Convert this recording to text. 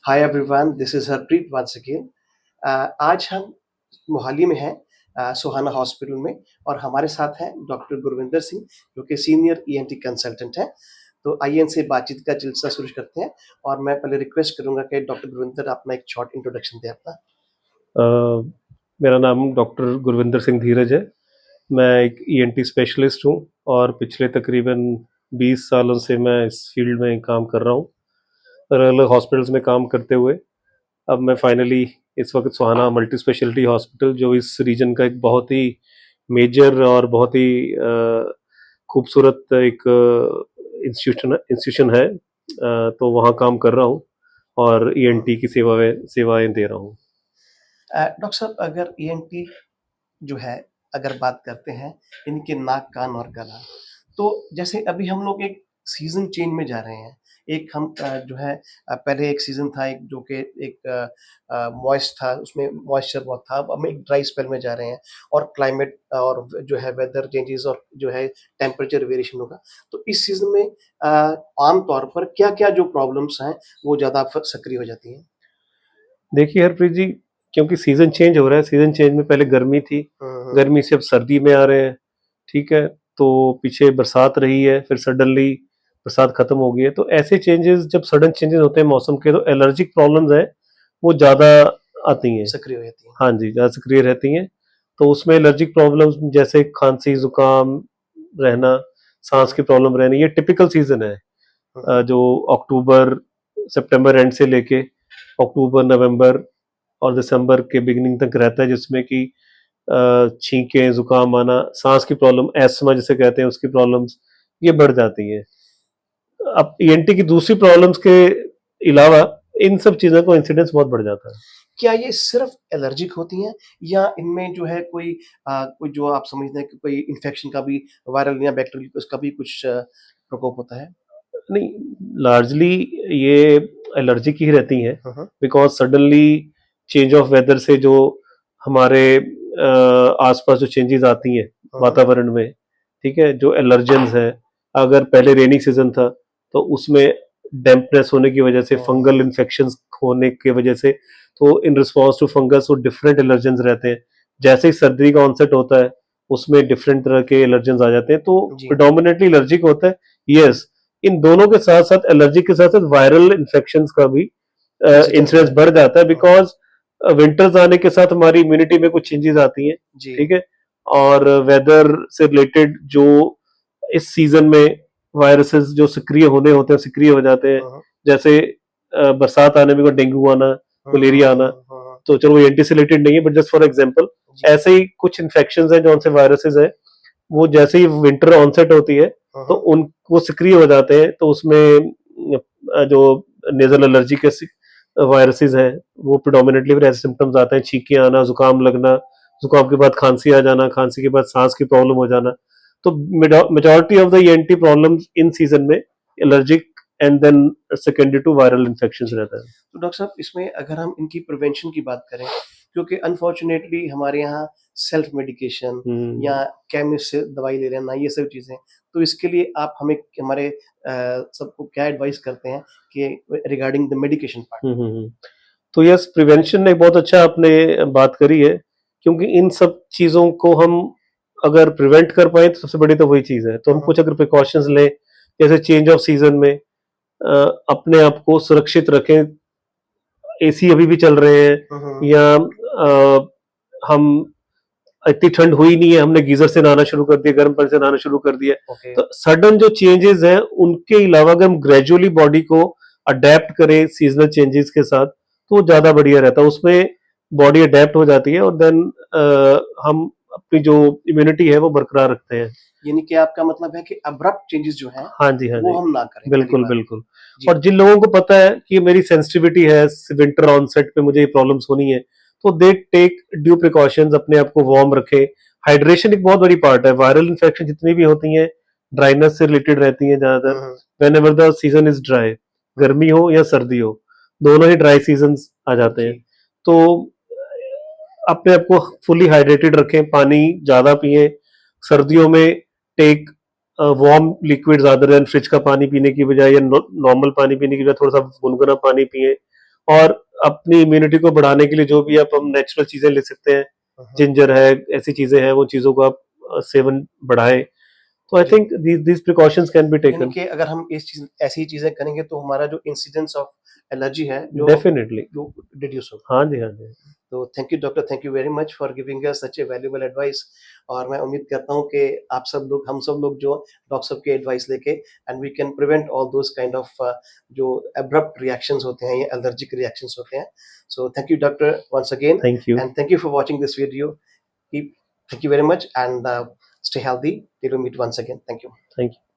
Hi everyone, this is Harpreet once again. आज हम मोहाली में हैं, सुहाना हॉस्पिटल में, और हमारे साथ हैं डॉक्टर गुरविंदर सिंह, जो कि सीनियर ईएनटी कंसल्टेंट हैं। तो आइए इनसे बातचीत का सिलसिला शुरू करते हैं। और मैं पहले रिक्वेस्ट करूंगा कि डॉक्टर गुरविंदर अपना एक शॉर्ट इंट्रोडक्शन दें अपना। अ, मेरा नाम डॉक्टर गुरविंदर सिंह धीरज है। मैं एक ईएनटी स्पेशलिस्ट हूँ और पिछले तकरीबन 20 सालों से मैं इस फील्ड में काम कर रहा हूँ, अलग अलग हॉस्पिटल्स में काम करते हुए। अब मैं फाइनली इस वक्त सुहाना मल्टी स्पेशलिटी हॉस्पिटल, जो इस रीजन का एक बहुत ही मेजर और बहुत ही खूबसूरत एक इंस्टीट्यूशन है, तो वहाँ काम कर रहा हूँ और ईएनटी की सेवाएं दे रहा हूँ। डॉक्टर साहब, अगर ईएनटी जो है, अगर बात करते हैं इनके नाक, कान और गला, तो जैसे अभी हम लोग एक सीजन चेंज में जा रहे हैं। एक हम जो है, पहले एक सीजन था, एक जो कि एक मॉइस्ट था, उसमें मॉइस्चर बहुत था। अब हम एक ड्राई स्पेल में जा रहे हैं, और क्लाइमेट और जो है वेदर चेंजेस और जो है टेम्परेचर वेरिएशन होगा। तो इस सीजन में आम तौर पर क्या क्या जो प्रॉब्लम्स हैं वो ज़्यादा सक्रिय हो जाती हैं? देखिए हरप्रीत जी, क्योंकि सीजन चेंज हो रहा है, सीजन चेंज में पहले गर्मी थी, हम्म। गर्मी से अब सर्दी में आ रहे हैं। ठीक है, तो पीछे बरसात रही है, फिर सडनली बरसात खत्म हो गई है। तो ऐसे चेंजेस, जब सडन चेंजेस होते हैं मौसम के, तो एलर्जिक प्रॉब्लम्स हैं वो ज़्यादा आती हैं। सक्रिय हो जाती हैं। हाँ जी, ज़्यादा सक्रिय रहती हैं। तो उसमें एलर्जिक प्रॉब्लम्स जैसे खांसी, जुकाम रहना, सांस की प्रॉब्लम रहनी, ये टिपिकल सीजन है। हम्म। जो अक्टूबर सितंबर एंड से लेके अक्टूबर नवंबर और दिसंबर के बिगिनिंग तक रहता है, जिसमें कि छींकें, जुकाम आना, सांस की प्रॉब्लम, एस्थमा जिसे कहते हैं, उसकी प्रॉब्लम्स ये बढ़ जाती हैं। अब ईएनटी की दूसरी प्रॉब्लम्स के अलावा इन सब चीज़ों का इंसिडेंस बहुत बढ़ जाता है। क्या ये सिर्फ एलर्जिक होती हैं, या इनमें जो है कोई जो आप समझते हैं कि कोई इन्फेक्शन का भी, वायरल या बैक्टीरियल, उसका भी कुछ प्रकोप होता है? नहीं, लार्जली ये एलर्जिक ही रहती हैं, हाँ, हाँ। Because suddenly change of weather से जो हमारे आसपास जो चेंजेस आती हैं हाँ, हाँ। वातावरण में, ठीक है, जो एलर्जेंस हैं। अगर पहले रेनी सीजन था तो उसमें डैम्पनेस होने की वजह से, फंगल इन्फेक्शंस होने की वजह से, तो इन रिस्पॉन्स टू फंगस वो डिफरेंट एलर्जेंस रहते हैं। जैसे ही सर्दी का ऑनसेट होता है, उसमें डिफरेंट तरह के एलर्जेंस आ जाते हैं, तो जी। प्रिडोमिनेटली एलर्जिक होता है। यस, इन दोनों के साथ साथ, एलर्जी के साथ साथ वायरल इंफेक्शंस का भी इंसिडेंस बढ़ जाता है, बिकॉज विंटर्स आने के साथ हमारी इम्यूनिटी में कुछ चेंजेस आती हैं। जी। ठीक है, और वेदर से रिलेटेड जो इस सीजन में वायरसेस जो सक्रिय होने होते हैं, सक्रिय हो जाते हैं। हाँ, जैसे बरसात आने में कोई डेंगू आना, हाँ, मलेरिया आना, हाँ। तो चलो वो एंटी से रिलेटेड नहीं है, बट जस्ट फॉर एग्जांपल, जी। ऐसे ही कुछ इन्फेक्शंस हैं जो उनसे वायरसेस हैं, वो जैसे ही विंटर ऑनसेट होती है हाँ, तो हाँ। उन वो सक्रिय हो जाते हैं। तो उसमें जो नेजल एलर्जी के वायरसेस हैं, वो प्रिडोमिनेटली फिर ऐसे सिम्टम्स आते हैं, छींके आना, जुकाम लगना, जुकाम के बाद खांसी आ जाना, खांसी के बाद सांस की प्रॉब्लम हो जाना। तो majority of the ENT problems in season में allergic and then secondary to viral infections जी। रहता है। तो डॉक्टर साहब, इसमें अगर हम इनकी प्रिवेंशन की बात करें, क्योंकि अनफॉर्चुनेटली हमारे यहाँ सेल्फ मेडिकेशन या केमिस्ट से दवाई ले लेना, ये सब चीज़ें, तो इसके लिए आप हमें, हमारे सबको क्या एडवाइस करते हैं कि रिगार्डिंग द मेडिकेशन पार्ट? हम्म। तो यस, प्रिवेंशन एक बहुत अच्छा आपने बात करी है, क्योंकि इन सब चीज़ों को हम अगर प्रिवेंट कर पाए तो सबसे बड़ी तो वही चीज़ है। तो हम हाँ, कुछ अगर प्रिकॉशंस लें, जैसे चेंज ऑफ सीजन में अपने आप को सुरक्षित रखें। एसी अभी भी चल रहे हैं, हाँ, हाँ। या हम इतनी ठंड हुई नहीं है, हमने गीजर से नहाना शुरू कर दिया, गर्म पानी से नहाना शुरू कर दिया। ओके। तो सडन जो चेंजेस हैं, उनके अलावा अगर हम ग्रेजुअली बॉडी को अडेप्ट करें सीजनल चेंजेस के साथ, तो वो ज्यादा बढ़िया रहता है। उसमें बॉडी अडेप्ट हो जाती है, और देन हम अपनी जो इम्यूनिटी है वो बरकरार रखते हैं। यानी कि आपका मतलब है कि अब्रप्ट चेंजेस जो हैं, हाँ जी, हाँ वो जी, हम ना करें, पहली बिल्कुल बात। बिल्कुल। जी। और जिन लोगों को पता है कि मेरी सेंसिटिविटी है, विंटर ऑनसेट पे मुझे ये प्रॉब्लम्स होनी है, तो दे टेक ड्यू प्रिकॉशंस, अपने आप को वार्म रखें। हाइड्रेशन एक बहुत बड़ी पार्ट है। वायरल इन्फेक्शन जितनी भी होती हैं, ड्राइनेस से रिलेटेड रहती हैं ज्यादातर। हाँ, when ever the season is dry, गर्मी हो या सर्दी हो, दोनों ही ड्राई सीजन आ जाते हैं। जी। तो अपने आप को फुली हाइड्रेटेड रखें, पानी ज्यादा पिए। सर्दियों में take warm liquid other than fridge का पानी पीने की बजाय, या नॉर्मल पानी पीने की बजाय थोड़ा सा गुनगुना पानी पिए। और अपनी इम्यूनिटी को बढ़ाने के लिए जो भी आप हम नेचुरल चीजें ले सकते हैं, जिंजर है, ऐसी चीजें हैं, वो चीजों का आप सेवन बढ़ाएं। तो आई जी। Think these precautions can be यानी taken. कि अगर हम ऐसी चीजें करेंगे तो हमारा जो इंसिडेंस ऑफ एलर्जी है Definitely. जो रिड्यूस होगा। हाँ जी, हाँ जी। तो thank you doctor, thank you very much for giving us such A valuable advice. और मैं उम्मीद करता हूँ कि आप सब लोग, हम सब लोग जो डॉक्टर साहब की एडवाइस लेके and we can prevent all those kind of जो अब्रप्ट रिएक्शंस होते हैं या एलर्जिक रिएक्शंस होते हैं। So thank you doctor once again Thank you. And thank you for watching this video. Thank you very much and stay healthy till we meet once again. Thank you. Thank you.